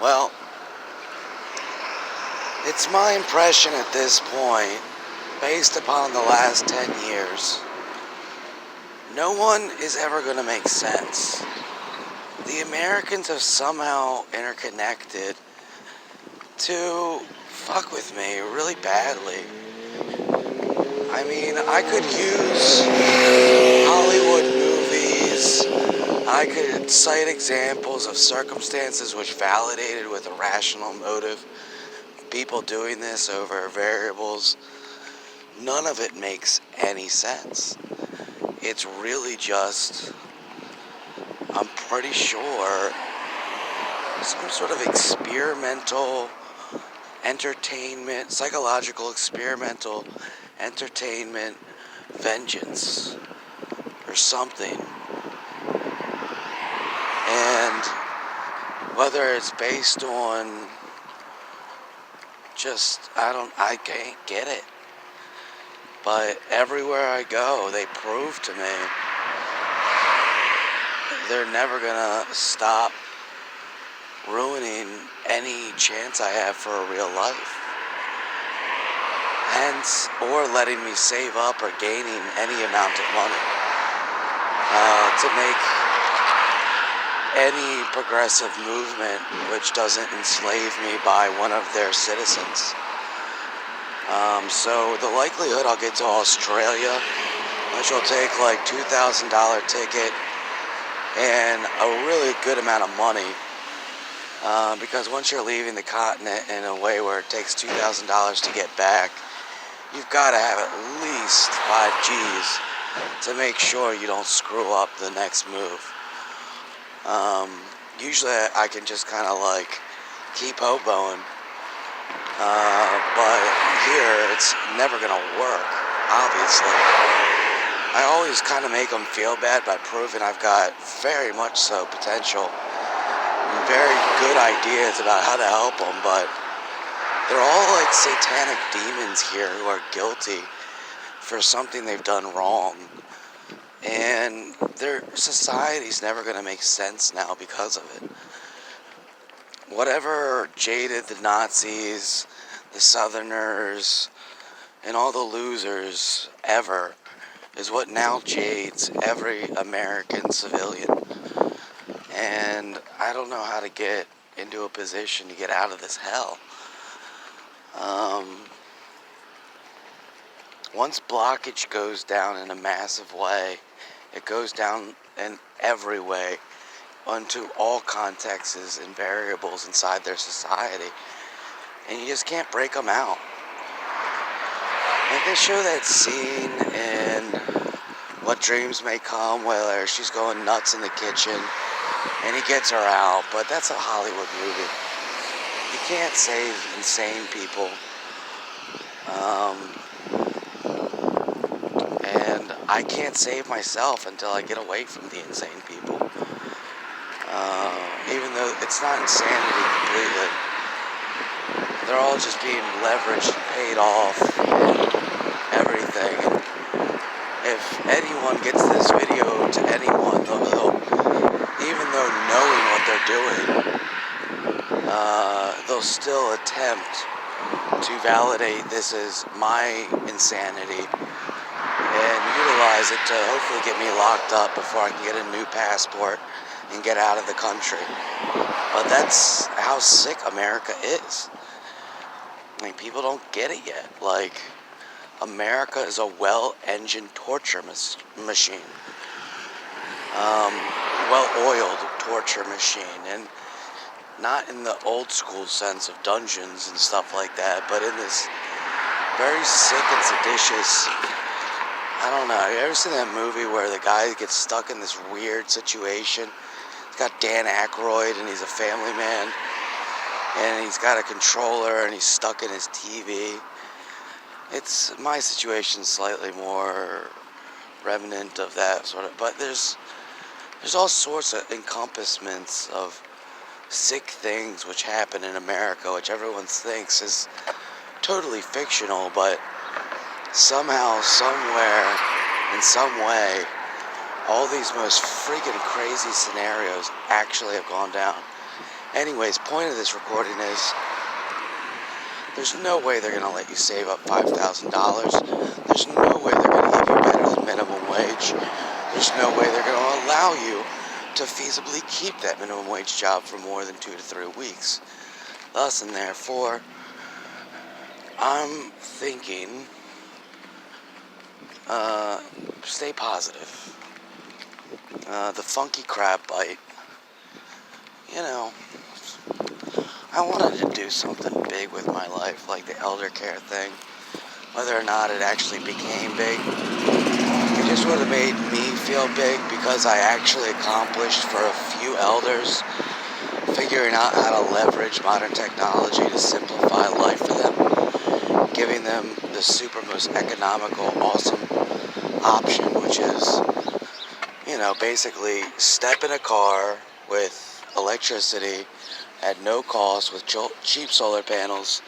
Well, it's my impression at this point, based upon the last 10 years, no one is ever going to make sense. The Americans have somehow interconnected to fuck with me really badly. I mean, I could use Hollywood movies. I could cite examples of circumstances which validated with a rational motive people doing this over variables. None of it makes any sense. It's really just, I'm pretty sure, some sort of experimental entertainment, psychological experimental entertainment vengeance or something. And whether it's based on I can't get it. But everywhere I go, they prove to me they're never gonna stop ruining any chance I have for a real life. Hence, or letting me save up or gaining any amount of money to make any progressive movement which doesn't enslave me by one of their citizens. So the likelihood I'll get to Australia, which will take like $2,000 ticket and a really good amount of money, because once you're leaving the continent in a way where it takes $2,000 to get back, you've got to have at least 5 G's to make sure you don't screw up the next move. Usually I can just kind of like keep hoboing, but here it's never gonna work, obviously. I always kind of make them feel bad by proving I've got very much so potential and very good ideas about how to help them, but they're all like satanic demons here who are guilty for something they've done wrong. And their society's never going to make sense now because of it. Whatever jaded the Nazis, the Southerners, and all the losers ever is what now jades every American civilian. And I don't know how to get into a position to get out of this hell. Once blockage goes down in a massive way, it goes down in every way onto all contexts and variables inside their society, and you just can't break them out. Like they show that scene in What Dreams May Come where she's going nuts in the kitchen and he gets her out, but that's a Hollywood movie. You can't save insane people. And I can't save myself until I get away from the insane people. Even though it's not insanity completely. They're all just being leveraged and paid off and everything. And if anyone gets this video to anyone, even though knowing what they're doing, they'll still attempt to validate this as my insanity and utilize it to hopefully get me locked up before I can get a new passport and get out of the country. But that's how sick America is. I mean, people don't get it yet. Like, America is a well-engined torture machine. Well-oiled torture machine. And not in the old school sense of dungeons and stuff like that, but in this very sick and seditious, I don't know, you ever seen that movie where the guy gets stuck in this weird situation? It's got Dan Aykroyd and he's a family man and he's got a controller and he's stuck in his TV. It's my situation, slightly more remnant of that sort of, but there's all sorts of encompassments of sick things which happen in America, which everyone thinks is totally fictional, but somehow, somewhere, in some way, all these most freaking crazy scenarios actually have gone down. Anyways, point of this recording is there's no way they're going to let you save up $5,000. There's no way they're going to give you better than minimum wage. There's no way they're going to allow you to feasibly keep that minimum wage job for more than 2 to 3 weeks. Thus and therefore, I'm thinking, stay positive. The funky crab bite, you know, I wanted to do something big with my life, like the elder care thing. Whether or not it actually became big, it just would have made me feel big because I actually accomplished for a few elders figuring out how to leverage modern technology to simplify life for them, giving them the super most economical, awesome option, which is, basically step in a car with electricity at no cost with cheap solar panels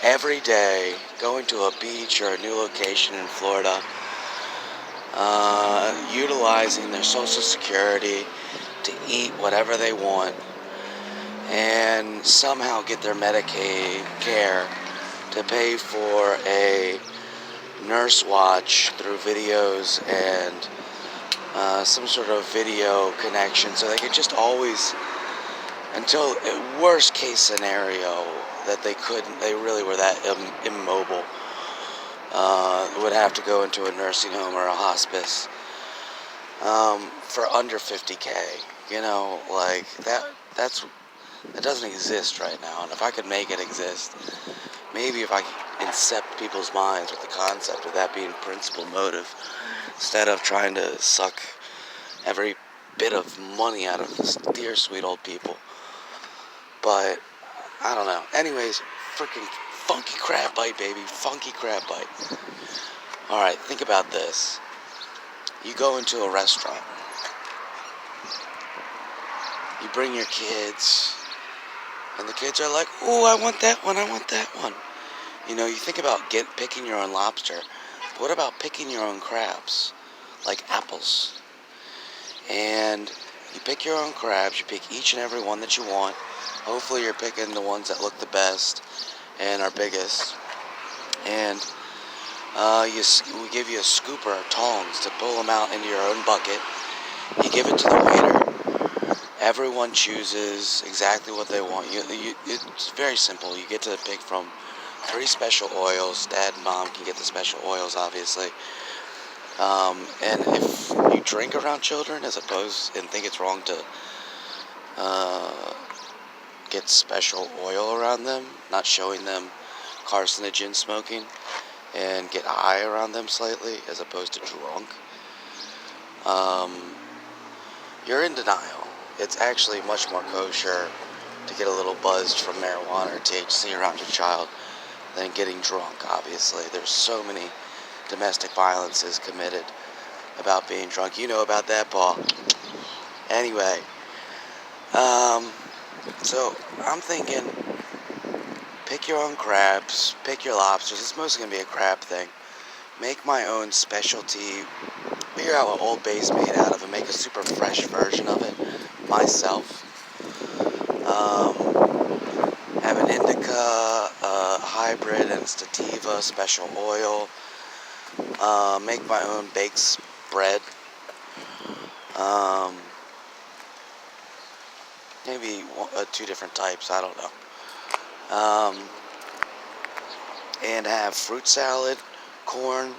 every day, going to a beach or a new location in Florida, utilizing their Social Security to eat whatever they want, and somehow get their Medicaid care to pay for a nurse watch through videos and some sort of video connection, so they could just always, until worst case scenario that they really were that immobile, would have to go into a nursing home or a hospice for under $50K. Like that doesn't exist right now. And if I could make it exist, maybe if I could incept people's minds with the concept of that being principal motive, instead of trying to suck every bit of money out of this dear sweet old people. But I don't know. Anyways, freaking funky crab bite, baby. Funky crab bite. Alright, think about this. You go into a restaurant. You bring your kids. And the kids are like, "Ooh, I want that one, I want that one." You think about picking your own lobster. But what about picking your own crabs? Like apples. And you pick your own crabs. You pick each and every one that you want. Hopefully you're picking the ones that look the best and are biggest. And we give you a scooper or tongs to pull them out into your own bucket. You give it to the waiter. Everyone chooses exactly what they want. It's very simple. You get to pick from 3 special oils. Dad and Mom can get the special oils, obviously. And if you drink around children and think it's wrong to get special oil around them, not showing them carcinogen smoking, and get high around them slightly as opposed to drunk, you're in denial. It's actually much more kosher to get a little buzzed from marijuana or THC around your child than getting drunk, obviously. There's so many domestic violences committed about being drunk. You know about that, Paul. Anyway, so I'm thinking, pick your own crabs, pick your lobsters. It's mostly going to be a crab thing. Make my own specialty. Figure out what Old Bay's made out of and make a super fresh version of it myself. Have an indica, hybrid, and sativa special oil. Make my own baked spread. Maybe 2 different types, I don't know. And have fruit salad, corn,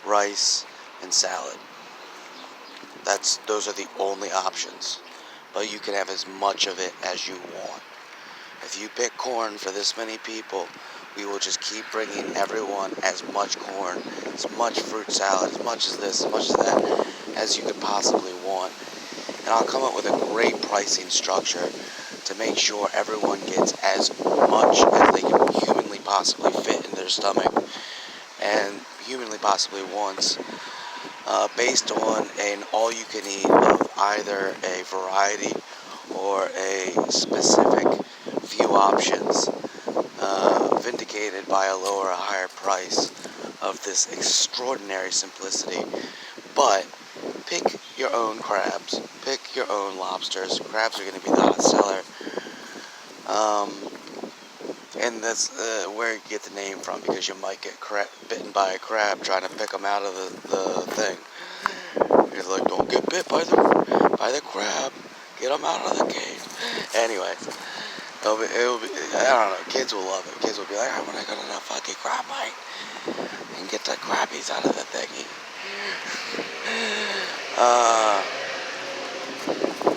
rice, and salad. Those are the only options. But you can have as much of it as you want. If you pick corn for this many people, we will just keep bringing everyone as much corn, as much fruit salad, as much as this, as much as that, as you could possibly want. And I'll come up with a great pricing structure to make sure everyone gets as much as they can humanly possibly fit in their stomach and humanly possibly wants, based on an all-you-can-eat of either a variety or a specific few options, vindicated by a lower or higher price of this extraordinary simplicity. But pick your own crabs, pick your own lobsters. Crabs are going to be the hot seller. And that's where you get the name from, because you might get bitten by a crab trying to pick them out of the thing. He's like, don't get bit by the crab. Get them out of the cage. Anyways, it'll be, I don't know, kids will love it. Kids will be like, I want to go to the fucking crab bite and get the crabbies out of the thingy.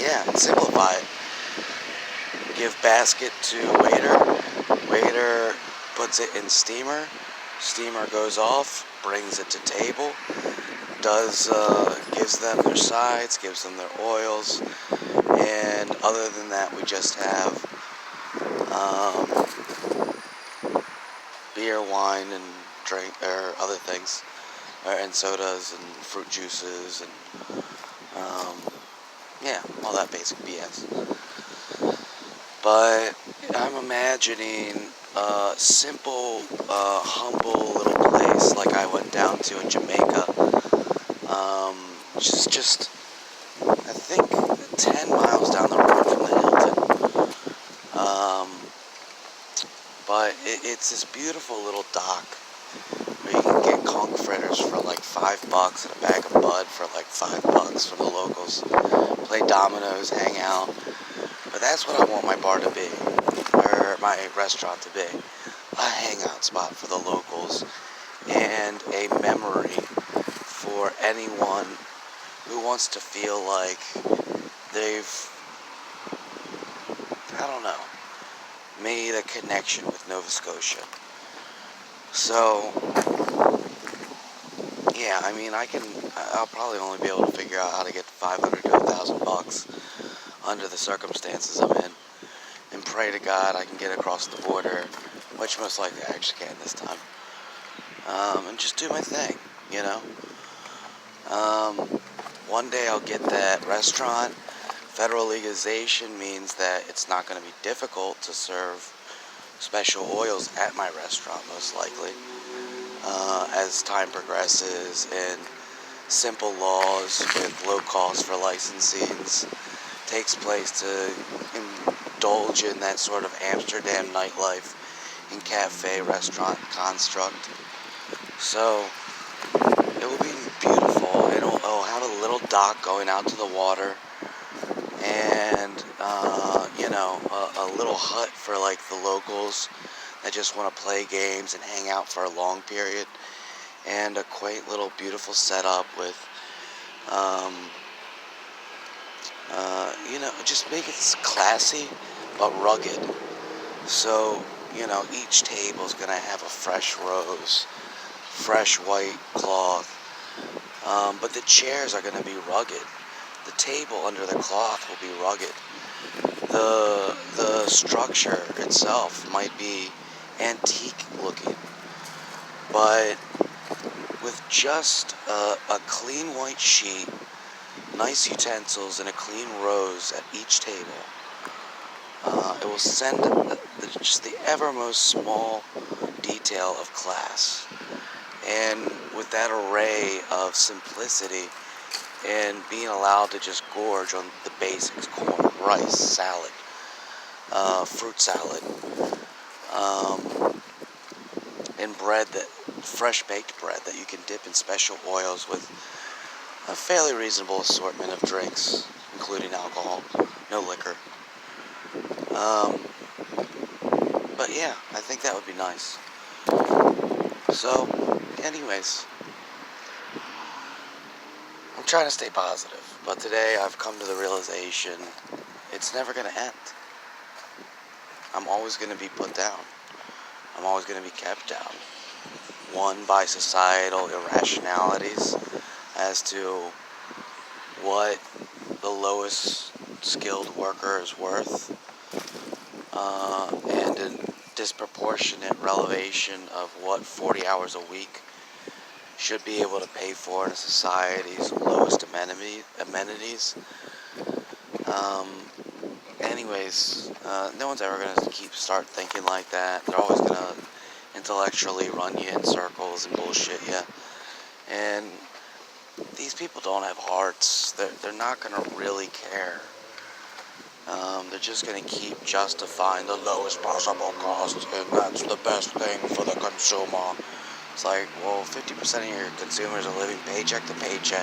Yeah, simplify it. Give basket to waiter. Waiter puts it in steamer. Steamer goes off, brings it to table. Gives them their sides, gives them their oils, and other than that, we just have beer, wine, and drink, or other things, and sodas and fruit juices, and yeah, all that basic BS. But I'm imagining a simple, humble little place like I went down to in Jamaica, which is just, I think, 10 miles down the road from the Hilton. But it's this beautiful little dock where you can get conch fritters for like $5 and a bag of bud for like $5 from the locals. Play dominoes, hang out. But that's what I want my bar to be, or my restaurant to be. A hangout spot for the locals and a memory for anyone who wants to feel like they've, I don't know, made a connection with Nova Scotia. So, yeah, I mean, I'll probably only be able to figure out how to get $500 to $1,000 under the circumstances I'm in, and pray to God I can get across the border, which most likely I actually can this time, and just do my thing, you know. One day I'll get that restaurant. Federal legalization means that it's not going to be difficult to serve special oils at my restaurant, most likely, as time progresses and simple laws with low cost for licensings takes place to indulge in that sort of Amsterdam nightlife and cafe restaurant construct. So it will be beautiful. It'll have a little dock going out to the water, and a little hut for like the locals that just want to play games and hang out for a long period, and a quaint little beautiful setup with just make it classy but rugged. So each table's gonna have a fresh rose, fresh white cloth, but the chairs are gonna be rugged. The table under the cloth will be rugged. The structure itself might be antique looking, but with just a clean white sheet, nice utensils, and a clean rose at each table, it will send just the evermost small detail of class. And with that array of simplicity and being allowed to just gorge on the basics: corn, rice, salad, fruit salad, and fresh baked bread that you can dip in special oils with a fairly reasonable assortment of drinks, including alcohol, no liquor. But yeah, I think that would be nice. So, anyways, I'm trying to stay positive, but today I've come to the realization it's never going to end. I'm always going to be put down. I'm always going to be kept down. One, by societal irrationalities as to what the lowest skilled worker is worth, and a disproportionate relevation of what 40 hours a week should be able to pay for in a society's lowest amenities. No one's ever going to start thinking like that. They're always going to intellectually run you in circles and bullshit you. And these people don't have hearts. They're not going to really care They're just going to keep justifying the lowest possible cost, and that's the best thing for the consumer. It's like, well, 50% of your consumers are living paycheck to paycheck.